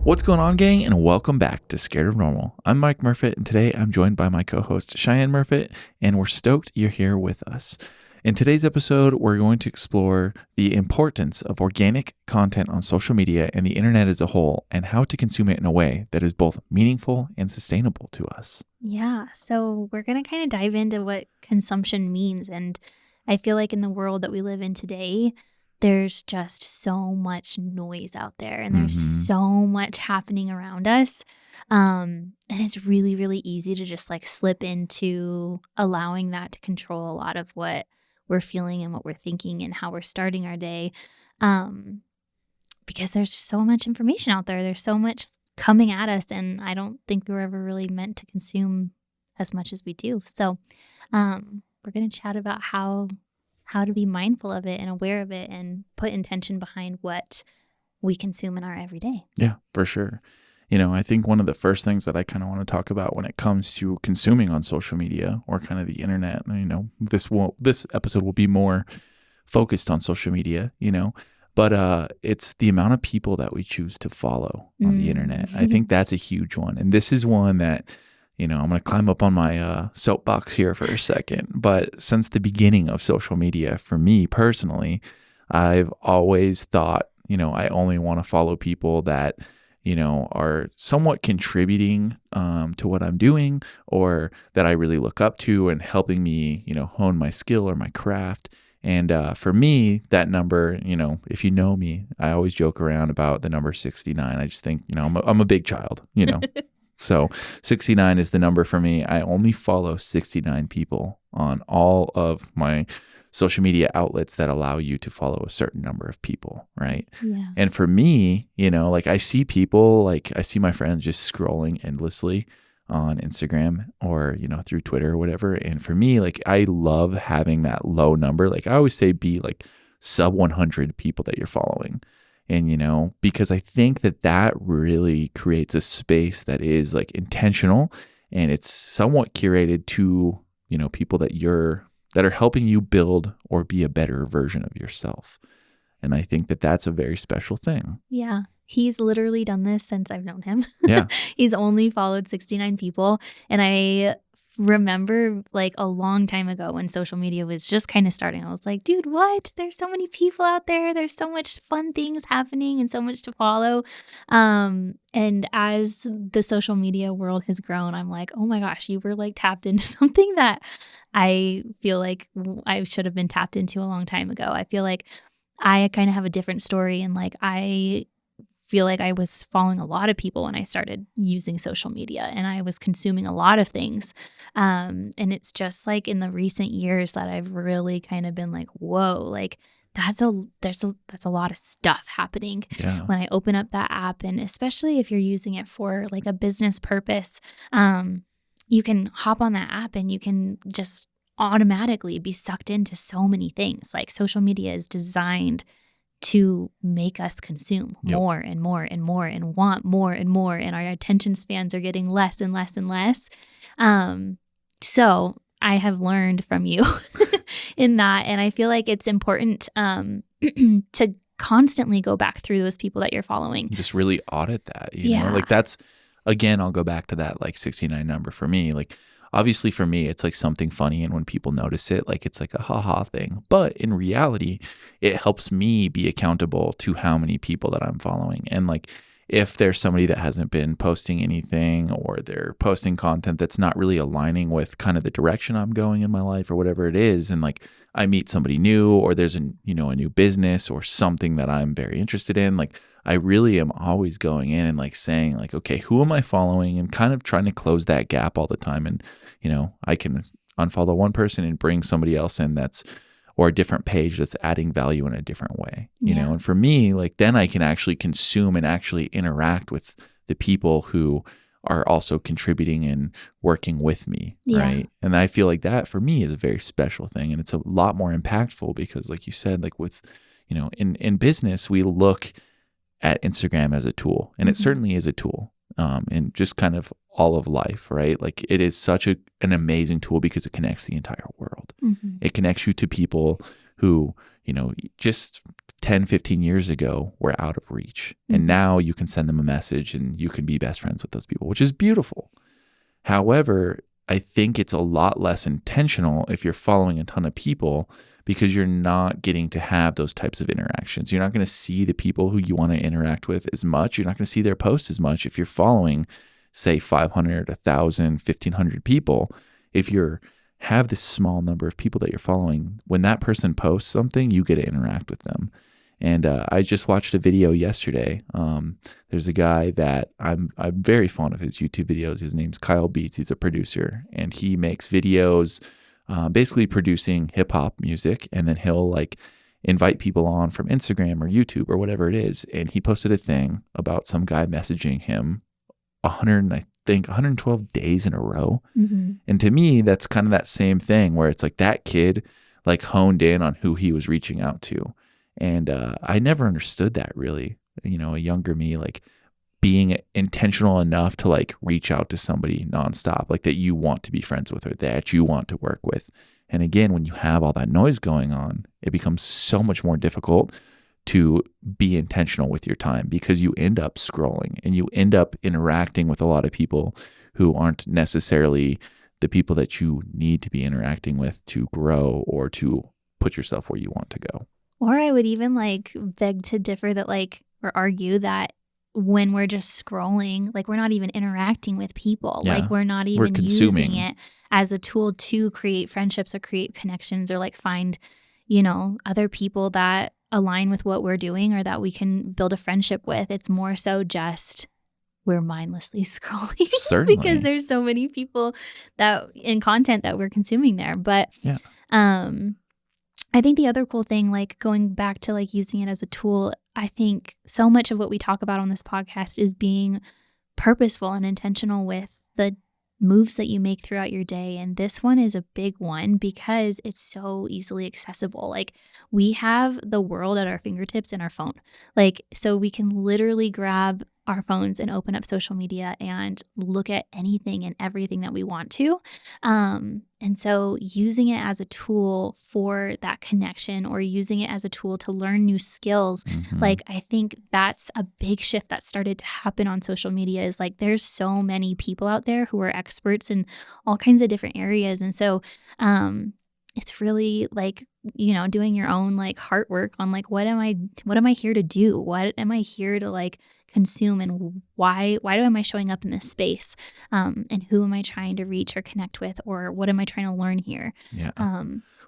What's going on, gang, and welcome back to Scared of Normal. I'm Mike Murfitt, and today I'm joined by my co-host Cheyenne Murfitt, and we're stoked you're here with us. In today's episode, we're going to explore the importance of organic content on social media and the internet as a whole, and how to consume it in a way that is both meaningful and sustainable to us. Yeah, so we're going to kind of dive into what consumption means. And I feel like in the world that we live in today, there's just so much noise out there and there's so much happening around us. And it's really, really easy to just like slip into allowing that to control a lot of what we're feeling and what we're thinking and how we're starting our day. Because there's so much information out there. There's so much coming at us, and I don't think we were ever really meant to consume as much as we do. So we're going to chat about how to be mindful of it and aware of it and put intention behind what we consume in our everyday. Yeah, for sure. You know, I think one of the first things that I kind of want to talk about when it comes to consuming on social media or kind of the internet, you know, this episode will be more focused on social media, you know, but it's the amount of people that we choose to follow on the internet. I think that's a huge one. And this is one that, you know, I'm going to climb up on my soapbox here for a second. But since the beginning of social media, for me personally, I've always thought, you know, I only want to follow people that, you know, are somewhat contributing to what I'm doing, or that I really look up to and helping me, you know, hone my skill or my craft. And for me, that number, you know, if you know me, I always joke around about the number 69. I just think, you know, I'm a big child, you know. So 69 is the number for me. I only follow 69 people on all of my social media outlets that allow you to follow a certain number of people, right? Yeah. And for me, you know, like I see people, like I see my friends just scrolling endlessly on Instagram or, you know, through Twitter or whatever. And for me, like I love having that low number. Like I always say, be like sub 100 people that you're following. And, you know, because I think that really creates a space that is like intentional and it's somewhat curated to, you know, people that are helping you build or be a better version of yourself. And I think that's a very special thing. Yeah. He's literally done this since I've known him. Yeah. He's only followed 69 people. And I remember like a long time ago when social media was just kind of starting, I was like, dude, what? There's so many people out there. There's so much fun things happening and so much to follow. And as the social media world has grown, I'm like, oh my gosh, you were like tapped into something that I feel like I should have been tapped into a long time ago. I feel like I kind of have a different story, and like I feel like I was following a lot of people when I started using social media, and I was consuming a lot of things. And it's just like in the recent years that I've really kind of been like, whoa, like that's a lot of stuff happening. Yeah. When I open up that app, and especially if you're using it for like a business purpose, you can hop on that app and you can just automatically be sucked into so many things. Like social media is designed to make us consume more and more and more and want more and more. And our attention spans are getting less and less and less. So I have learned from you in that. And I feel like it's important to constantly go back through those people that you're following. Just really audit that, you know, like that's, again, I'll go back to that like 69 number for me. Like, obviously for me, it's like something funny. And when people notice it, like it's like a haha thing. But in reality, it helps me be accountable to how many people that I'm following. And like, if there's somebody that hasn't been posting anything, or they're posting content that's not really aligning with kind of the direction I'm going in my life or whatever it is, and like I meet somebody new, or there's a new business or something that I'm very interested in, like I really am always going in and like saying like, okay, who am I following, and kind of trying to close that gap all the time. And, you know, I can unfollow one person and bring somebody else in or a different page that's adding value in a different way, you know? And for me, like then I can actually consume and actually interact with the people who are also contributing and working with me, right? And I feel like that for me is a very special thing. And it's a lot more impactful because like you said, like with, you know, in business, we look at Instagram as a tool, and it certainly is a tool. In just kind of all of life, right? Like it is such an amazing tool because it connects the entire world. It connects you to people who, you know, just 10, 15 years ago were out of reach. And now you can send them a message and you can be best friends with those people, which is beautiful. However, I think it's a lot less intentional if you're following a ton of people, because you're not getting to have those types of interactions. You're not going to see the people who you want to interact with as much. You're not going to see their posts as much if you're following, say, 500, 1,000, 1,500 people. If you have this small number of people that you're following, when that person posts something, you get to interact with them. And I just watched a video yesterday. There's a guy that I'm very fond of his YouTube videos. His name's 𝙎𝘾𝘼𝙍𝙍𝙍. He's a producer, and he makes videos basically producing hip hop music, and then he'll like invite people on from Instagram or YouTube or whatever it is. And he posted a thing about some guy messaging him 112 days in a row. And to me, that's kind of that same thing where it's like that kid like honed in on who he was reaching out to. And I never understood that really, you know, a younger me, like being intentional enough to like reach out to somebody nonstop, like that you want to be friends with or that you want to work with. And again, when you have all that noise going on, it becomes so much more difficult to be intentional with your time, because you end up scrolling and you end up interacting with a lot of people who aren't necessarily the people that you need to be interacting with to grow or to put yourself where you want to go. Or I would even like beg to differ that like, or argue that when we're just scrolling, like we're not even interacting with people. Yeah. Like we're not even using it as a tool to create friendships or create connections or like find, you know, other people that align with what we're doing or that we can build a friendship with. It's more so just we're mindlessly scrolling. Certainly. Because there's so many people that in content that we're consuming there. But yeah. I think the other cool thing, like going back to like using it as a tool, I think so much of what we talk about on this podcast is being purposeful and intentional with the moves that you make throughout your day. And this one is a big one because it's so easily accessible. Like we have the world at our fingertips in our phone. Like, so we can literally grab our phones and open up social media and look at anything and everything that we want to. And so using it as a tool for that connection or using it as a tool to learn new skills, like I think that's a big shift that started to happen on social media is like there's so many people out there who are experts in all kinds of different areas. And so it's really like, you know, doing your own like heart work on like, what am I here to do? What am I here to like consume, and why am I showing up in this space, and who am I trying to reach or connect with, or what am I trying to learn here? Yeah.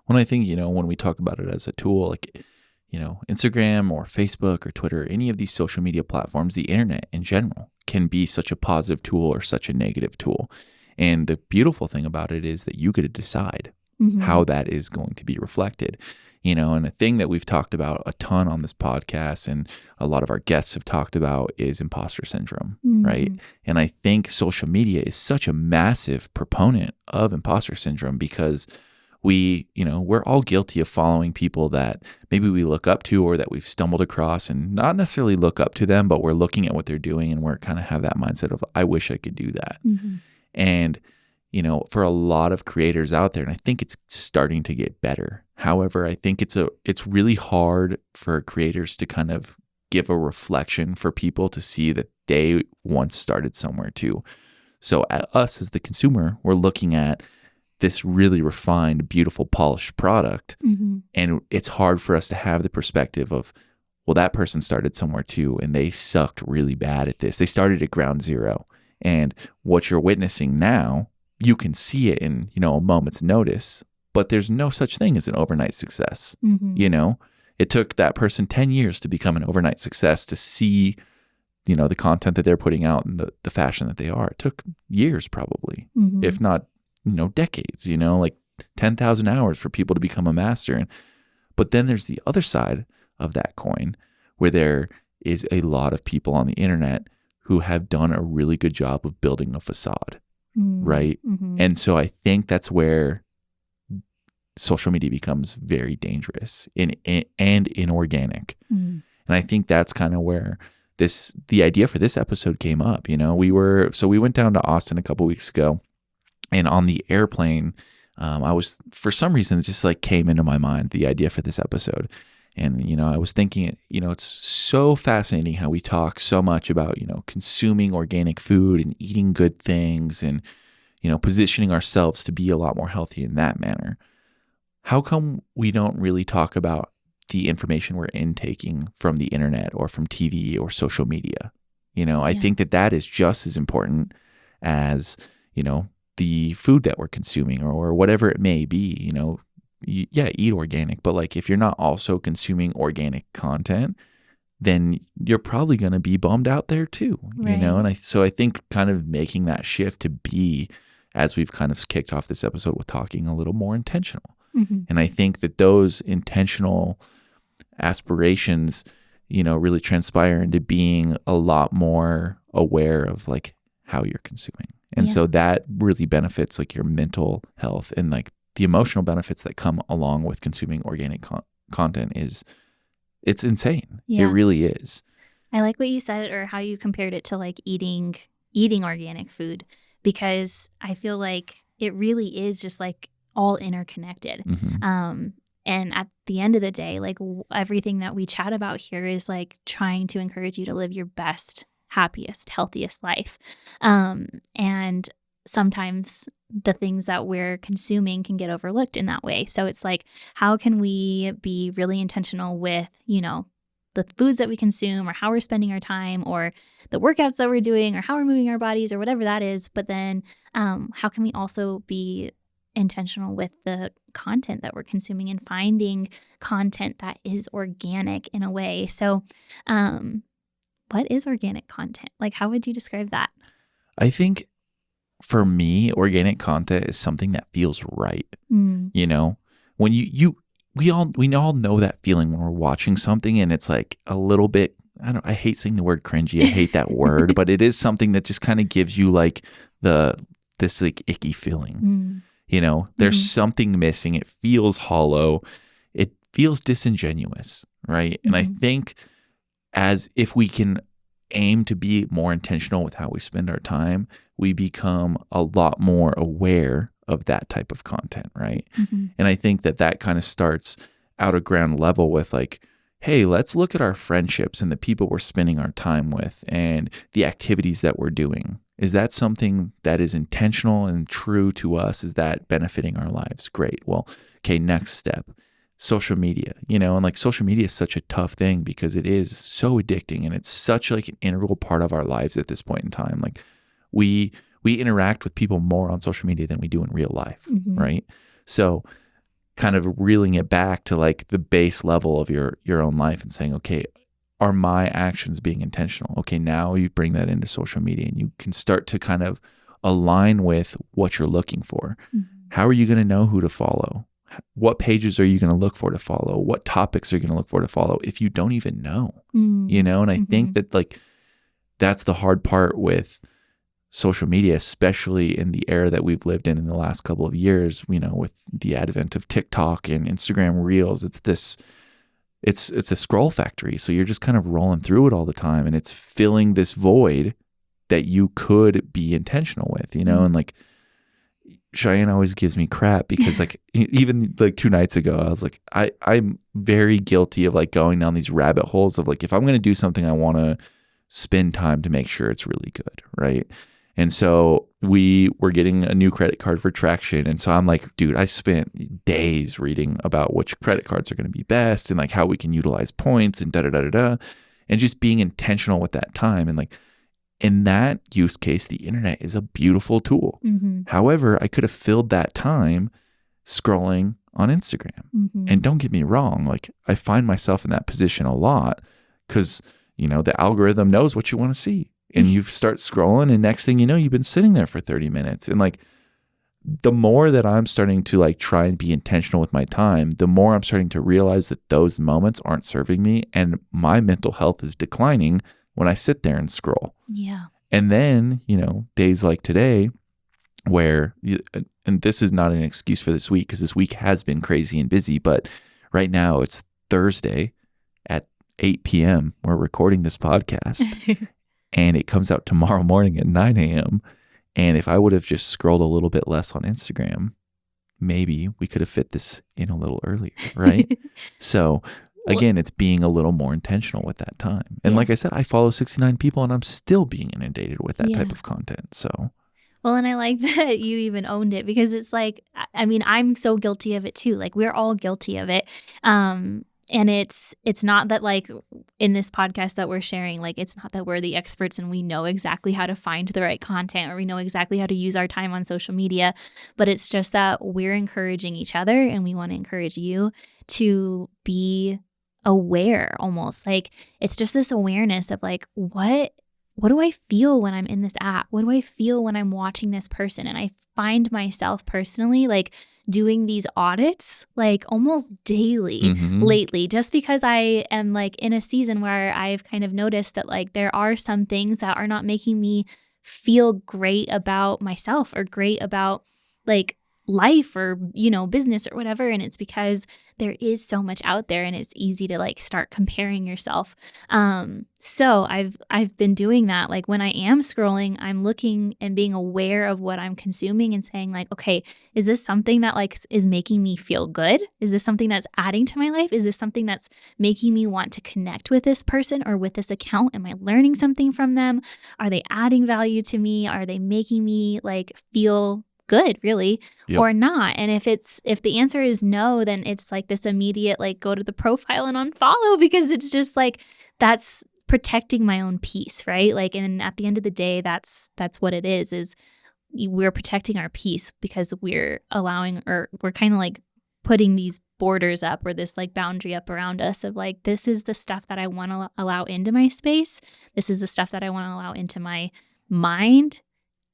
When I think, you know, when we talk about it as a tool, like, you know, Instagram or Facebook or Twitter, any of these social media platforms, the internet in general can be such a positive tool or such a negative tool. And the beautiful thing about it is that you get to decide how that is going to be reflected. You know, and a thing that we've talked about a ton on this podcast and a lot of our guests have talked about is imposter syndrome, right? And I think social media is such a massive proponent of imposter syndrome because we're all guilty of following people that maybe we look up to or that we've stumbled across, and not necessarily look up to them, but we're looking at what they're doing and we're kind of have that mindset of, I wish I could do that. And you know, for a lot of creators out there, and I think it's starting to get better. However, I think it's really hard for creators to kind of give a reflection for people to see that they once started somewhere too. So us as the consumer, we're looking at this really refined, beautiful, polished product, and it's hard for us to have the perspective of, well, that person started somewhere too, and they sucked really bad at this. They started at ground zero, and what you're witnessing now, you can see it in, you know, a moment's notice, but there's no such thing as an overnight success. You know, it took that person 10 years to become an overnight success, to see, you know, the content that they're putting out and the fashion that they are. It took years probably, if not, you know, decades, you know, like 10,000 hours for people to become a master. But then there's the other side of that coin where there is a lot of people on the internet who have done a really good job of building a facade. Right. And so I think that's where social media becomes very dangerous and inorganic. And I think that's kind of where the idea for this episode came up. You know, we went down to Austin a couple weeks ago, and on the airplane, I was, for some reason, it just like came into my mind, the idea for this episode. And, I was thinking, it's so fascinating how we talk so much about, consuming organic food and eating good things and, positioning ourselves to be a lot more healthy in that manner. How come we don't really talk about the information we're intaking from the internet or from TV or social media? I think that is just as important as, the food that we're consuming or whatever it may be. Eat organic, but like if you're not also consuming organic content, then you're probably going to be bummed out there too, Right. And I think kind of making that shift to be, as we've kind of kicked off this episode with talking, a little more intentional. Mm-hmm. And I think that those intentional aspirations, really transpire into being a lot more aware of like how you're consuming. And so that really benefits like your mental health, and like the emotional benefits that come along with consuming organic content it's insane. Yeah. It really is. I like what you said, or how you compared it to like eating organic food, because I feel like it really is just like all interconnected. Mm-hmm. And at the end of the day, like everything that we chat about here is like trying to encourage you to live your best, happiest, healthiest life. And sometimes the things that we're consuming can get overlooked in that way. So it's like, how can we be really intentional with, the foods that we consume, or how we're spending our time, or the workouts that we're doing, or how we're moving our bodies, or whatever that is. But then how can we also be intentional with the content that we're consuming and finding content that is organic in a way? So what is organic content? Like, how would you describe that? I think for me, organic content is something that feels right. When we all know that feeling when we're watching something and it's like a little bit, I hate saying the word cringy. I hate that word, but it is something that just kind of gives you like this like icky feeling. There's something missing. It feels hollow. It feels disingenuous, right? And I think as if we can aim to be more intentional with how we spend our time, we become a lot more aware of that type of content, right? And I think that kind of starts out of ground level with like, hey, let's look at our friendships and the people we're spending our time with and the activities that we're doing. Is that something that is intentional and true to us? Is that benefiting our lives? Great. Well, okay, next step. Social media, and like social media is such a tough thing because it is so addicting and it's such like an integral part of our lives at this point in time. Like we interact with people more on social media than we do in real life, right? So kind of reeling it back to like the base level of your own life and saying, okay, are my actions being intentional? Okay, now you bring that into social media and you can start to kind of align with what you're looking for. How are you going to know who to follow? What pages are you going to look for to follow? What topics are you going to look for to follow if you don't even know? And I think that like that's the hard part with social media, especially in the era that we've lived in the last couple of years, with the advent of TikTok and Instagram Reels. It's a scroll factory. So you're just kind of rolling through it all the time and it's filling this void that you could be intentional with, and like Cheyenne always gives me crap because like even like 2 nights ago, I was like, I'm very guilty of like going down these rabbit holes of like, if I'm going to do something, I want to spend time to make sure it's really good. Right. And so we were getting a new credit card for Traction. And so I'm like, dude, I spent days reading about which credit cards are going to be best and like how we can utilize points and and just being intentional with that time. And like, in that use case, the internet is a beautiful tool. However, I could have filled that time scrolling on Instagram. And don't get me wrong, like I find myself in that position a lot because, the algorithm knows what you want to see. And you start scrolling and next thing you know, you've been sitting there for 30 minutes. And like the more that I'm starting to like try and be intentional with my time, the more I'm starting to realize that those moments aren't serving me and my mental health is declining when I sit there and scroll. Yeah. And then, days like today where, and this is not an excuse for this week because this week has been crazy and busy, but right now it's Thursday at 8 p.m. We're recording this podcast and it comes out tomorrow morning at 9 a.m. And if I would have just scrolled a little bit less on Instagram, maybe we could have fit this in a little earlier, right? So again, it's being a little more intentional with that time. And like I said, I follow 69 people and I'm still being inundated with that type of content. So. Well, and I like that you even owned it, because it's like, I mean, I'm so guilty of it too. Like, we're all guilty of it. And it's not that, like, in this podcast that we're sharing, like, it's not that we're the experts and we know exactly how to find the right content, or we know exactly how to use our time on social media, but it's just that we're encouraging each other, and we want to encourage you to be aware, almost. Like, it's just this awareness of, like, what do I feel when I'm in this app? What do I feel when I'm watching this person? And I find myself personally, like, doing these audits, like, almost daily lately, just because I am, like, in a season where I've kind of noticed that, like, there are some things that are not making me feel great about myself, or great about, like, life, or, you know, business, or whatever. And it's because there is so much out there, and it's easy to, like, start comparing yourself. So I've been doing that. Like, when I am scrolling, I'm looking and being aware of what I'm consuming, and saying, like, okay, is this something that, like, is making me feel good? Is this something that's adding to my life? Is this something that's making me want to connect with this person or with this account? Am I learning something from them? Are they adding value to me? Are they making me, like, feel good, really, or not? And if the answer is no, then it's like this immediate, like, go to the profile and unfollow, because it's just like, that's protecting my own peace, right? Like, and at the end of the day, that's what it is we're protecting our peace, because we're allowing, or we're kind of, like, putting these borders up, or this, like, boundary up around us of, like, this is the stuff that I want to allow into my space. This is the stuff that I want to allow into my mind,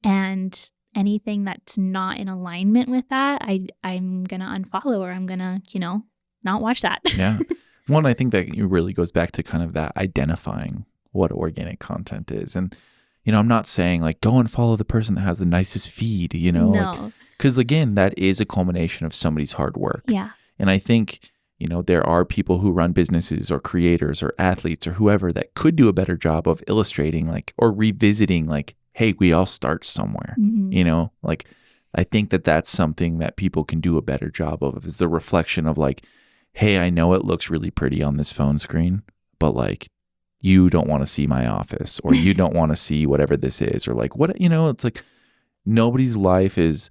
and anything that's not in alignment with that, I'm going to unfollow, or I'm going to, you know, not watch that. Yeah. One, I think that it really goes back to kind of that identifying what organic content is. And, you know, I'm not saying, like, go and follow the person that has the nicest feed, you know, No. Because, again, that is a culmination of somebody's hard work. Yeah. And I think, you know, there are people who run businesses, or creators, or athletes, or whoever, that could do a better job of illustrating, like, or revisiting, like, hey, we all start somewhere, you know, like, I think that that's something that people can do a better job of, is the reflection of, like, hey, I know it looks really pretty on this phone screen, but, like, you don't want to see my office, or you don't want to see whatever this is, or, like, what, you know, it's like, nobody's life is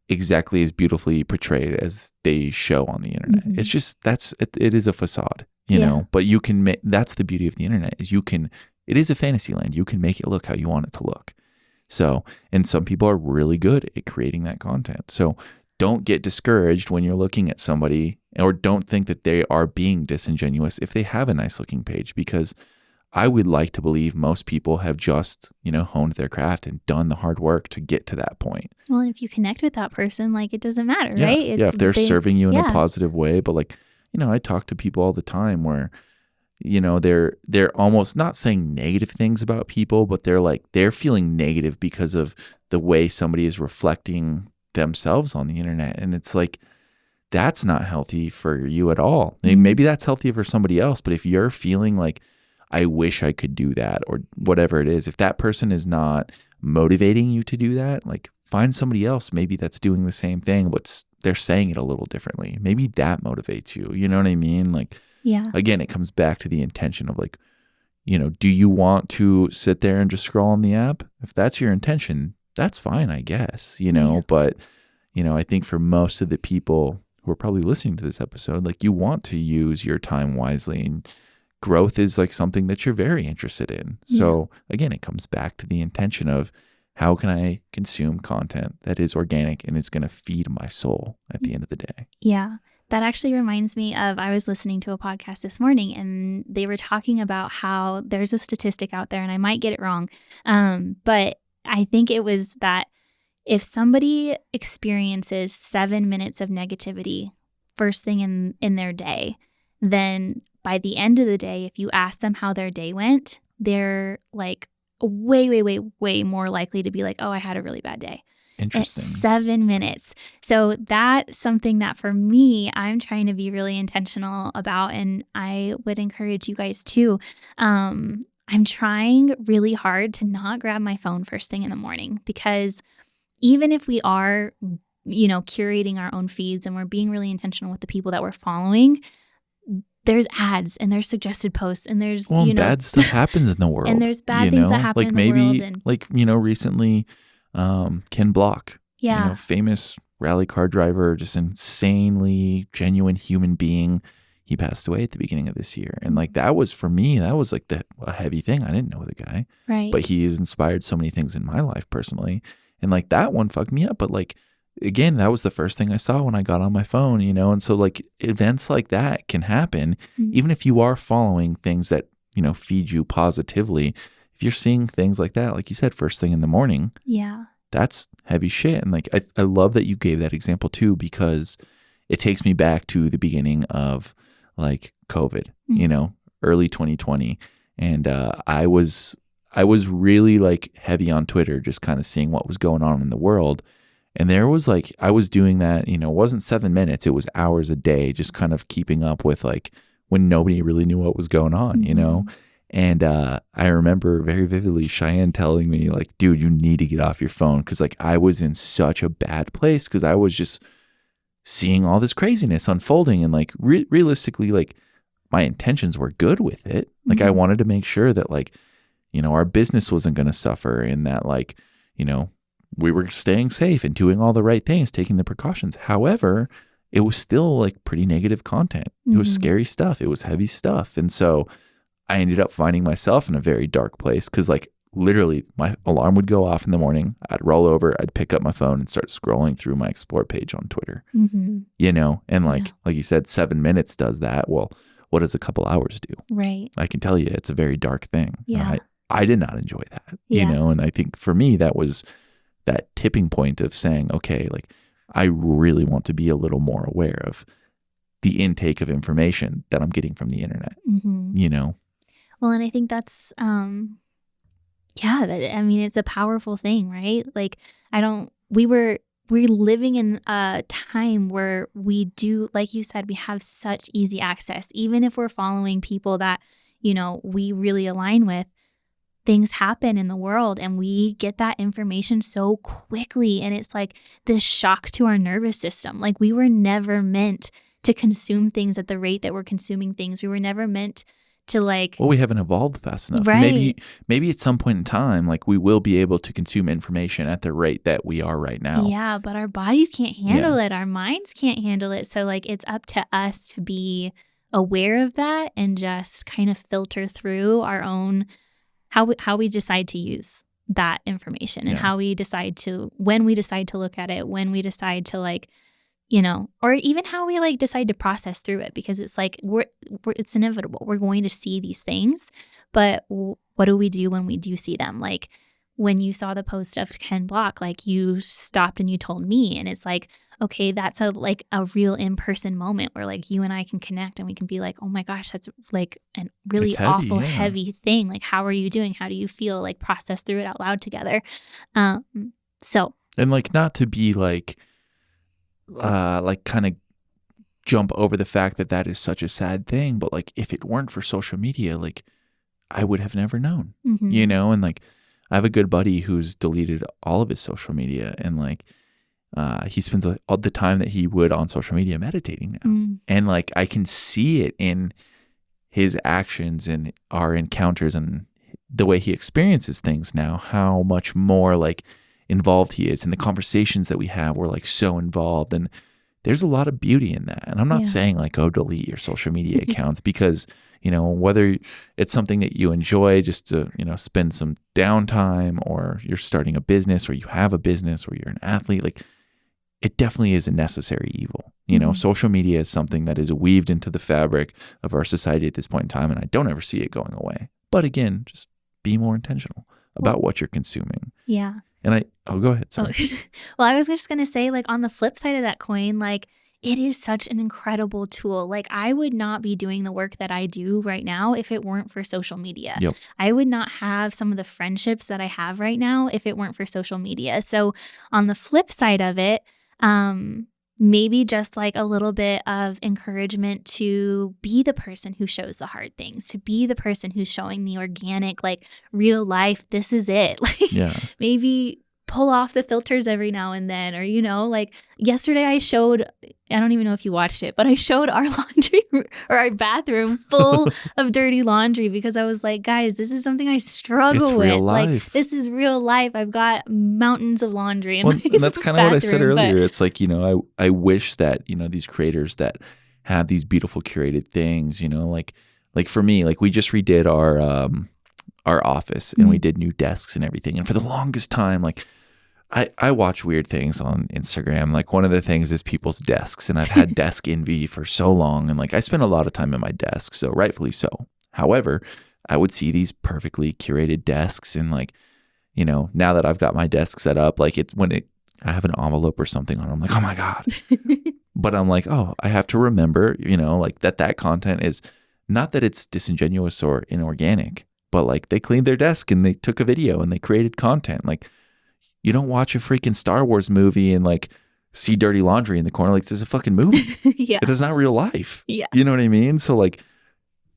exactly as beautifully portrayed as they show on the internet. It's just, it is a facade, you know, but you can make, that's the beauty of the internet, is it is a fantasy land. You can make it look how you want it to look. So, and some people are really good at creating that content. So don't get discouraged when you're looking at somebody, or don't think that they are being disingenuous if they have a nice looking page, because I would like to believe most people have just, you know, honed their craft and done the hard work to get to that point. Well, if you connect with that person, like, it doesn't matter, Yeah. right? If they're serving you in a positive way. But, like, you know, I talk to people all the time where, you know, they're almost not saying negative things about people, but they're feeling negative because of the way somebody is reflecting themselves on the internet. And it's like, that's not healthy for you at all. I mean, maybe that's healthy for somebody else, but if you're feeling like, I wish I could do that, or whatever it is, if that person is not motivating you to do that, like, find somebody else maybe that's doing the same thing, but they're saying it a little differently. Maybe that motivates you. You know what I mean? Like, again, it comes back to the intention of, like, you know, do you want to sit there and just scroll on the app? If that's your intention, that's fine, I guess, you know, but, you know, I think for most of the people who are probably listening to this episode, like, you want to use your time wisely, and growth is, like, something that you're very interested in. So again, it comes back to the intention of, how can I consume content that is organic and is going to feed my soul at the end of the day? Yeah. That actually reminds me of, I was listening to a podcast this morning, and they were talking about how there's a statistic out there, and I might get it wrong, but I think it was that if somebody experiences 7 minutes of negativity first thing in their day, then by the end of the day, if you ask them how their day went, they're, like, way more likely to be like, oh, I had a really bad day. Interesting. 7 minutes. So that's something that, for me, I'm trying to be really intentional about, and I would encourage you guys too. I'm trying really hard to not grab my phone first thing in the morning, because even if we are, you know, curating our own feeds and we're being really intentional with the people that we're following, there's ads and there's suggested posts and there's, bad stuff happens in the world. And there's bad things that happen like in maybe, the world. And like, recently, Ken Block, famous rally car driver, just insanely genuine human being. He passed away at the beginning of this year. And like, that was, for me, that was like a heavy thing. I didn't know the guy, right. But he has inspired so many things in my life personally. And like, that one fucked me up. But like, again, that was the first thing I saw when I got on my phone, and so like events like that can happen, even if you are following things that, feed you positively. If you're seeing things like that, like you said, first thing in the morning, that's heavy shit. And like, I love that you gave that example too, because it takes me back to the beginning of like COVID, early 2020. And I was really like heavy on Twitter, just kind of seeing what was going on in the world. And there was like, I was doing that, it wasn't 7 minutes, it was hours a day, just kind of keeping up with like when nobody really knew what was going on, And I remember very vividly Cheyenne telling me like, dude, you need to get off your phone. Cause like I was in such a bad place because I was just seeing all this craziness unfolding. And like realistically, like my intentions were good with it. Like I wanted to make sure that like, our business wasn't going to suffer and that like, we were staying safe and doing all the right things, taking the precautions. However, it was still like pretty negative content. It was scary stuff. It was heavy stuff. And so I ended up finding myself in a very dark place because like literally my alarm would go off in the morning. I'd roll over, I'd pick up my phone and start scrolling through my Explore page on Twitter, and like you said, 7 minutes does that. Well, what does a couple hours do? Right. I can tell you it's a very dark thing. Yeah. I did not enjoy that, and I think for me, that was that tipping point of saying, okay, like I really want to be a little more aware of the intake of information that I'm getting from the internet, Well, and I think that's, it's a powerful thing, right? Like we're living in a time where we do, like you said, we have such easy access, even if we're following people that, we really align with. Things happen in the world and we get that information so quickly. And it's like this shock to our nervous system. Like we were never meant to consume things at the rate that we're consuming things. We were never meant to like... Well, we haven't evolved fast enough. Right. Maybe at some point in time, like we will be able to consume information at the rate that we are right now. Yeah, but our bodies can't handle it. Our minds can't handle it. So like it's up to us to be aware of that and just kind of filter through our own... How we decide to use that information and how we decide to, when we decide to look at it, when we decide to like, or even how we like decide to process through it, because it's like, it's inevitable. We're going to see these things, but what do we do when we do see them? Like when you saw the post of Ken Block, like you stopped and you told me, and it's like, okay, that's a real in-person moment where like you and I can connect and we can be like, oh my gosh, that's like a really awful, heavy thing. Like, how are you doing? How do you feel? Like process through it out loud together. And like, not to be like kind of jump over the fact that is such a sad thing, but like if it weren't for social media, like I would have never known, and like I have a good buddy who's deleted all of his social media and like, he spends all the time that he would on social media meditating now. And like, I can see it in his actions and our encounters and the way he experiences things now, how much more like involved he is. And the conversations that we have, we're like so involved. And there's a lot of beauty in that. And I'm not saying like, oh, delete your social media accounts because, whether it's something that you enjoy just to, spend some downtime, or you're starting a business, or you have a business, or you're an athlete, like it definitely is a necessary evil. Social media is something that is weaved into the fabric of our society at this point in time. And I don't ever see it going away. But again, just be more intentional about what you're consuming. Yeah. And go ahead. Sorry. Well, I was just going to say, like, on the flip side of that coin, like, it is such an incredible tool. Like, I would not be doing the work that I do right now if it weren't for social media. Yep. I would not have some of the friendships that I have right now if it weren't for social media. So on the flip side of it, maybe just like a little bit of encouragement to be the person who shows the hard things, to be the person who's showing the organic, like real life, this is it. Like maybe pull off the filters every now and then. Or, like yesterday I don't even know if you watched it, but I showed our laundry or our bathroom full of dirty laundry because I was like, guys, this is something I struggle with. Real life. Like, this is real life. I've got mountains of laundry. And that's kind of what I said earlier. It's like, I wish that, these creators that have these beautiful curated things, like for me, like we just redid our office and we did new desks and everything. And for the longest time, like I watch weird things on Instagram. Like one of the things is people's desks, and I've had desk envy for so long. And like I spend a lot of time at my desk, so rightfully so. However, I would see these perfectly curated desks, and like, now that I've got my desk set up, like I have an envelope or something on it, I'm like, oh my God. But I'm like, oh, I have to remember, like that content is not that it's disingenuous or inorganic, but like they cleaned their desk and they took a video and they created content. Like, you don't watch a freaking Star Wars movie and like see dirty laundry in the corner. Like, this is a fucking movie. Yeah. It is not real life. Yeah. You know what I mean? So like,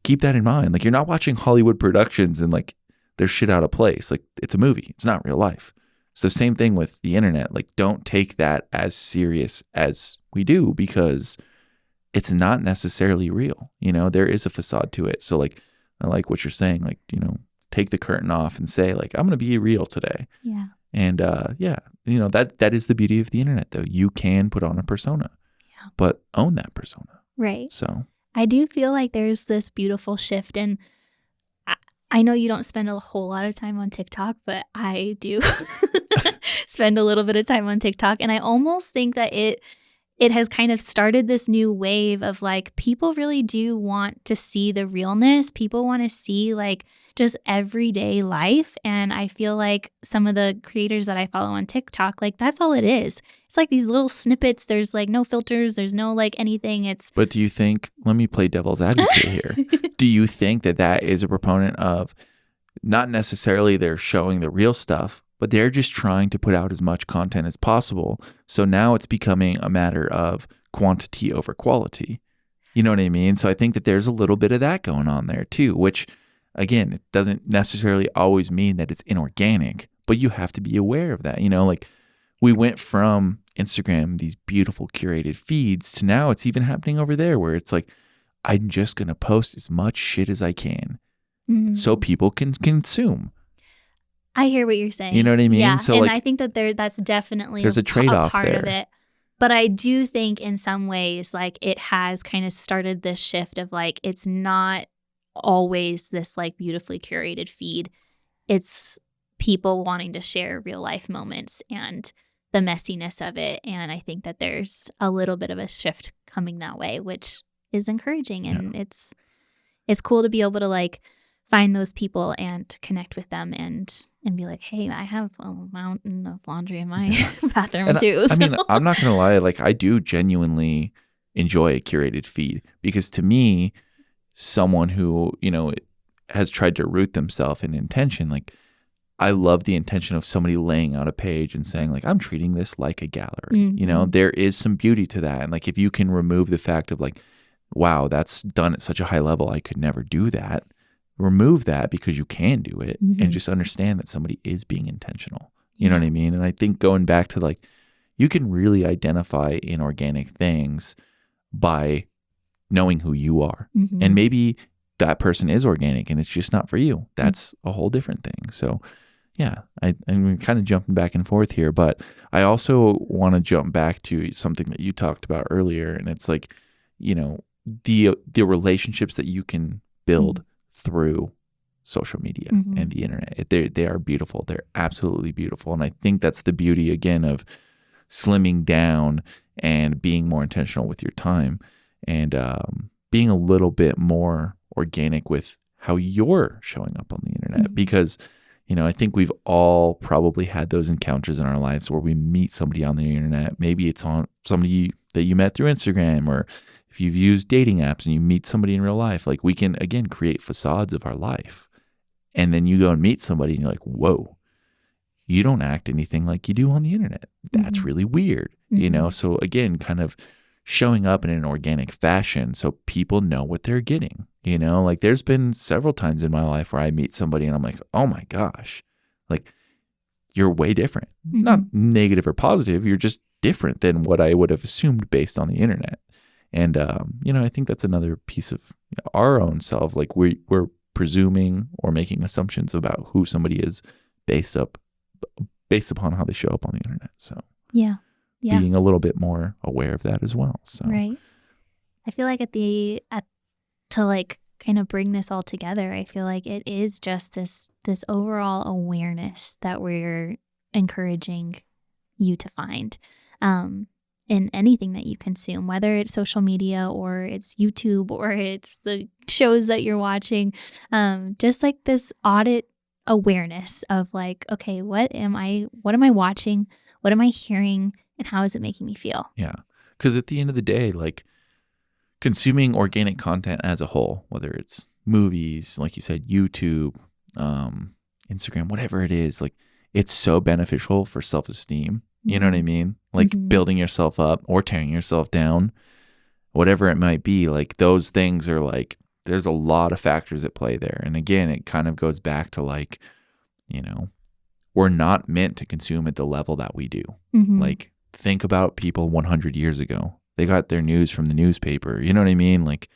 keep that in mind. Like, you're not watching Hollywood productions and like there's shit out of place. Like, it's a movie. It's not real life. So same thing with the internet. Like, don't take that as serious as we do, because it's not necessarily real. There is a facade to it. So like, I like what you're saying. Like, take the curtain off and say like, I'm going to be real today. Yeah. And that is the beauty of the internet, though. You can put on a persona, but own that persona. Right. So I do feel like there's this beautiful shift. And I know you don't spend a whole lot of time on TikTok, but I do spend a little bit of time on TikTok. And I almost think that it has kind of started this new wave of like, people really do want to see the realness. People want to see like just everyday life. And I feel like some of the creators that I follow on TikTok, like that's all it is. It's like these little snippets. There's like no filters. There's no like anything. But do you think, let me play devil's advocate here. Do you think that is a proponent of not necessarily they're showing the real stuff, but they're just trying to put out as much content as possible? So now it's becoming a matter of quantity over quality. You know what I mean? So I think that there's a little bit of that going on there too, which again, it doesn't necessarily always mean that it's inorganic, but you have to be aware of that. Like we went from Instagram, these beautiful curated feeds, to now it's even happening over there where it's like, I'm just going to post as much shit as I can so people can consume. I hear what you're saying. You know what I mean? Yeah, so and like, I think that that's definitely there's a trade-off part there. of it. But I do think in some ways, like it has kind of started this shift of like, it's not always this like beautifully curated feed. It's people wanting to share real life moments and the messiness of it. And I think that there's a little bit of a shift coming that way, which is encouraging. And it's cool to be able to like find those people and connect with them and be like, hey, I have a mountain of laundry in my bathroom and too. I mean, I'm not going to lie. Like, I do genuinely enjoy a curated feed, because to me, someone who, has tried to root themselves in intention, like I love the intention of somebody laying out a page and saying like, I'm treating this like a gallery. There is some beauty to that. And like, if you can remove the fact of like, wow, that's done at such a high level, I could never do that. Remove that, because you can do it, and just understand that somebody is being intentional. You know what I mean? And I think going back to like, you can really identify inorganic things by knowing who you are. And maybe that person is organic and it's just not for you. That's a whole different thing. So yeah, I'm kind of jumping back and forth here, but I also want to jump back to something that you talked about earlier. And it's like, the relationships that you can build through social media and the internet. They are beautiful. They're absolutely beautiful. And I think that's the beauty, again, of slimming down and being more intentional with your time, and being a little bit more organic with how you're showing up on the internet. Because, I think we've all probably had those encounters in our lives where we meet somebody on the internet. Maybe it's on somebody that you met through Instagram, or if you've used dating apps and you meet somebody in real life. Like, we can, again, create facades of our life. And then you go and meet somebody and you're like, whoa, you don't act anything like you do on the internet. That's really weird. So again, kind of showing up in an organic fashion so people know what they're getting. Like there's been several times in my life where I meet somebody and I'm like, oh my gosh, like you're way different. Not negative or positive. You're just different than what I would have assumed based on the internet. And, I think that's another piece of our own self. Like we're presuming or making assumptions about who somebody is based upon how they show up on the internet. So being a little bit more aware of that as well. So right. I feel like to like kind of bring this all together, I feel like it is just this overall awareness that we're encouraging you to find in anything that you consume, whether it's social media or it's YouTube or it's the shows that you're watching. Just like this audit awareness of like, okay, what am I watching? What am I hearing? And how is it making me feel? Yeah. Because at the end of the day, like consuming organic content as a whole, whether it's movies, like you said, YouTube, Instagram, whatever it is, like it's so beneficial for self-esteem. You know what I mean? Like building yourself up or tearing yourself down, whatever it might be. Like those things are like, there's a lot of factors at play there. And again, it kind of goes back to like, we're not meant to consume at the level that we do. Like think about people 100 years ago. They got their news from the newspaper. You know what I mean? Like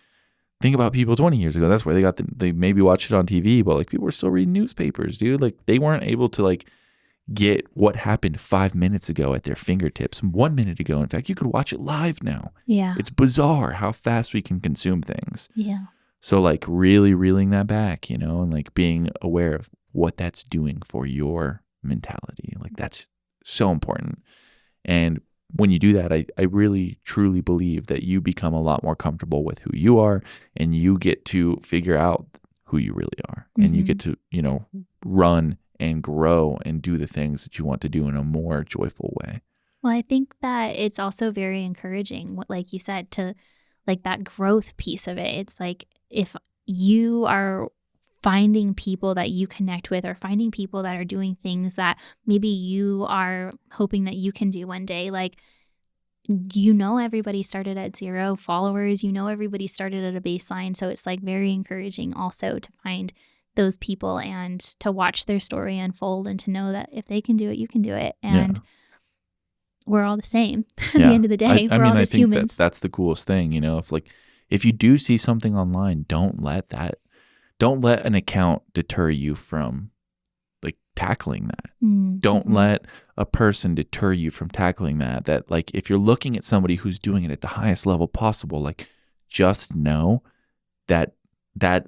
think about people 20 years ago. That's where they maybe watched it on TV, but like people were still reading newspapers, dude. Like they weren't able to like get what happened 5 minutes ago at their fingertips, 1 minute ago. In fact, you could watch it live now. Yeah. It's bizarre how fast we can consume things. Yeah. So like really reeling that back, and like being aware of what that's doing for your mentality. Like that's so important. And when you do that, I really truly believe that you become a lot more comfortable with who you are, and you get to figure out who you really are. And you get to, run and grow and do the things that you want to do in a more joyful way. Well, I think that it's also very encouraging, like you said, to like that growth piece of it. It's like if you are finding people that you connect with or finding people that are doing things that maybe you are hoping that you can do one day, like, everybody started at 0 followers, everybody started at a baseline. So it's like very encouraging also to find those people and to watch their story unfold and to know that if they can do it, you can do it. And we're all the same. At the end of the day, we're all just humans. That's the coolest thing, if you do see something online, don't let an account deter you from like tackling that. Don't let a person deter you from tackling that like if you're looking at somebody who's doing it at the highest level possible, like just know that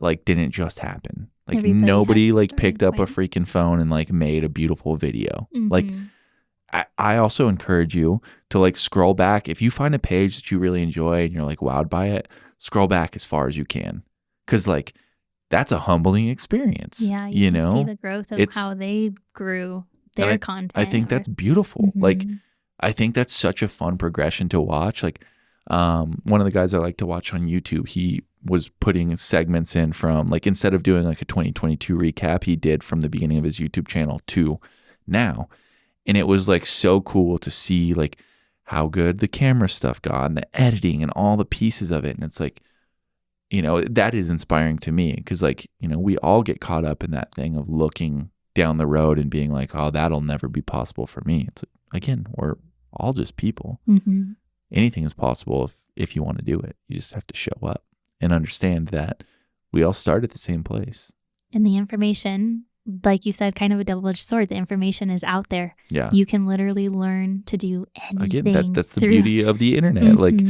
like didn't just happen. Like nobody like picked up a freaking phone and like made a beautiful video. Like I also encourage you to like scroll back. If you find a page that you really enjoy and you're like wowed by it, scroll back as far as you can. 'Cause like that's a humbling experience. Yeah, you can see the growth of how they grew their content. I think that's beautiful. Like I think that's such a fun progression to watch. Like one of the guys I like to watch on YouTube, he was putting segments in from like instead of doing like a 2022 recap, he did from the beginning of his YouTube channel to now. And it was like so cool to see like how good the camera stuff got and the editing and all the pieces of it. And it's like, that is inspiring to me because like, we all get caught up in that thing of looking down the road and being like, oh, that'll never be possible for me. It's like, again, we're all just people. Anything is possible if you want to do it. You just have to show up and understand that we all start at the same place. And the information, like you said, kind of a double-edged sword. The information is out there. Yeah. You can literally learn to do anything. Again, that's the beauty of the internet. Like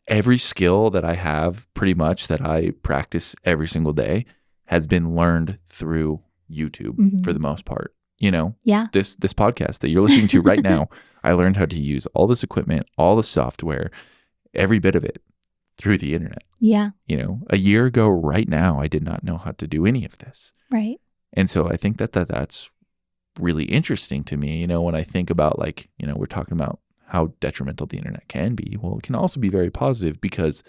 every skill that I have pretty much that I practice every single day has been learned through YouTube for the most part. This podcast that you're listening to right now, I learned how to use all this equipment, all the software, every bit of it through the internet. Yeah. A year ago right now, I did not know how to do any of this. Right. And so I think that's really interesting to me, when I think about like, we're talking about how detrimental the internet can be. Well, it can also be very positive because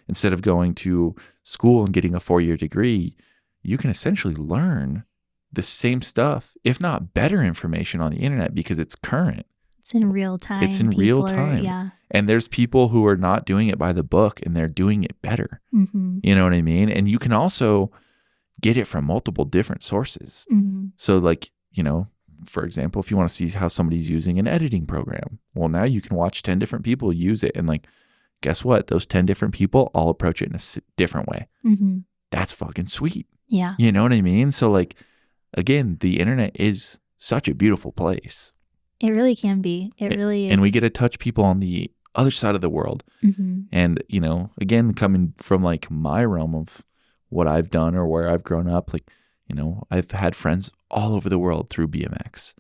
instead of going to school and getting a 4-year degree, you can essentially learn the same stuff, if not better information on the internet because it's current. It's in real time. It's in real time. Yeah. And there's people who are not doing it by the book and they're doing it better. You know what I mean? And you can also get it from multiple different sources. So like, for example, if you want to see how somebody's using an editing program, well, now you can watch 10 different people use it. And like, guess what? Those 10 different people all approach it in a different way. Mm-hmm. That's fucking sweet. Yeah. You know what I mean? So like, again, the internet is such a beautiful place. It really can be. It really is. And we get to touch people on the other side of the world. Mm-hmm. And, you know, again, coming from like my realm of what I've done or where I've grown up, like, you know, I've had friends all over the world through BMX.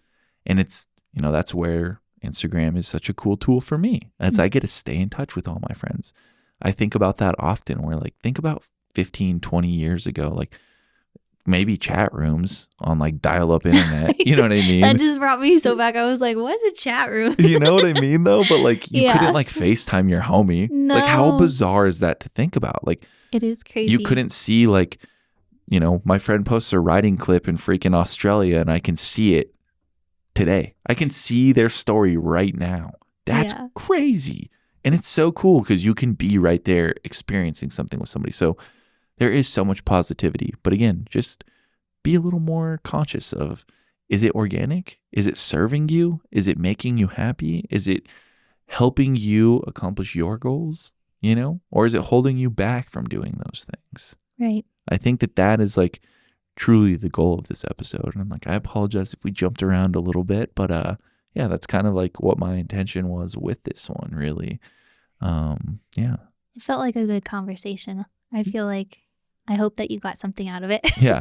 And it's, you know, that's where Instagram is such a cool tool for me, as I get to stay in touch with all my friends. I think about that often, where like, think about 15, 20 years ago, like maybe chat rooms on like dial-up internet. You know what I mean? That just brought me so back. I was like, what's a chat room? You know what I mean, though? But like, you couldn't like FaceTime your homie. No. Like, how bizarre is that to think about? Like, it is crazy. You couldn't see, like, you know, my friend posts a riding clip in freaking Australia and I can see it today. I can see their story right now. That's crazy. And it's so cool because you can be right there experiencing something with somebody. So there is so much positivity. But again, just be a little more conscious of, is it organic? Is it serving you? Is it making you happy? Is it helping you accomplish your goals? You know, or is it holding you back from doing those things? Right. I think that is like truly the goal of this episode. And I'm like, I apologize if we jumped around a little bit, but yeah, that's kind of like what my intention was with this one, really. Yeah. It felt like a good conversation. I feel like, I hope that you got something out of it. Yeah.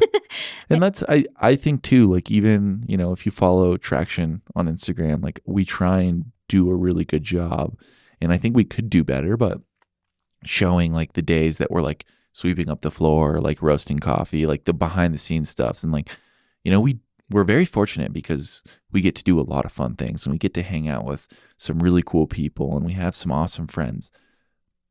And that's, I think too, like even, you know, if you follow Traction on Instagram, like we try and do a really good job. And I think we could do better, but showing like the days that we're like sweeping up the floor, like roasting coffee, like the behind the scenes stuff. And like, you know, we're very fortunate because we get to do a lot of fun things and we get to hang out with some really cool people and we have some awesome friends.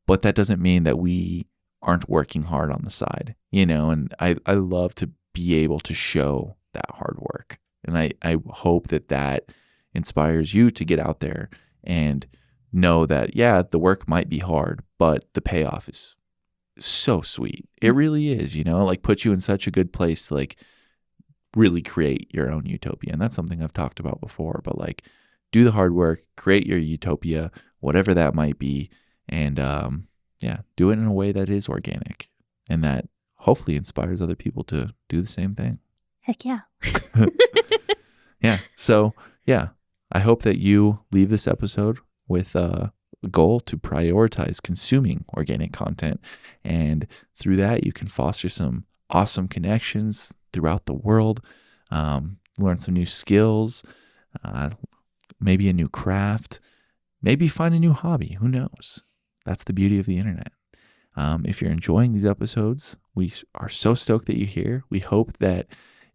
But that doesn't mean that we aren't working hard on the side, you know, and I love to be able to show that hard work. And I hope that inspires you to get out there and know that, yeah, the work might be hard, but the payoff is so sweet. It really is, you know, like puts you in such a good place to like really create your own utopia. And that's something I've talked about before, but like do the hard work, create your utopia, whatever that might be. And yeah, do it in a way that is organic and that hopefully inspires other people to do the same thing. Heck yeah. Yeah. So yeah, I hope that you leave this episode with a goal to prioritize consuming organic content. And through that, you can foster some awesome connections throughout the world, learn some new skills, maybe a new craft, maybe find a new hobby. Who knows? That's the beauty of the internet. If you're enjoying these episodes, we are so stoked that you're here. We hope that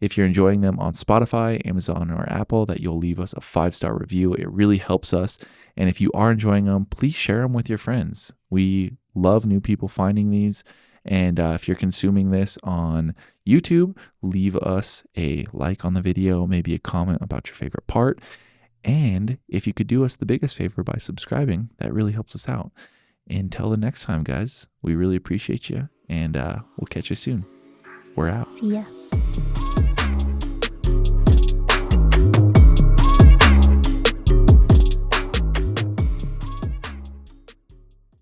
if you're enjoying them on Spotify, Amazon, or Apple, that you'll leave us a 5-star review. It really helps us. And if you are enjoying them, please share them with your friends. We love new people finding these. And if you're consuming this on YouTube, leave us a like on the video, maybe a comment about your favorite part. And if you could do us the biggest favor by subscribing, that really helps us out. Until the next time, guys, we really appreciate you. And we'll catch you soon. We're out. See ya.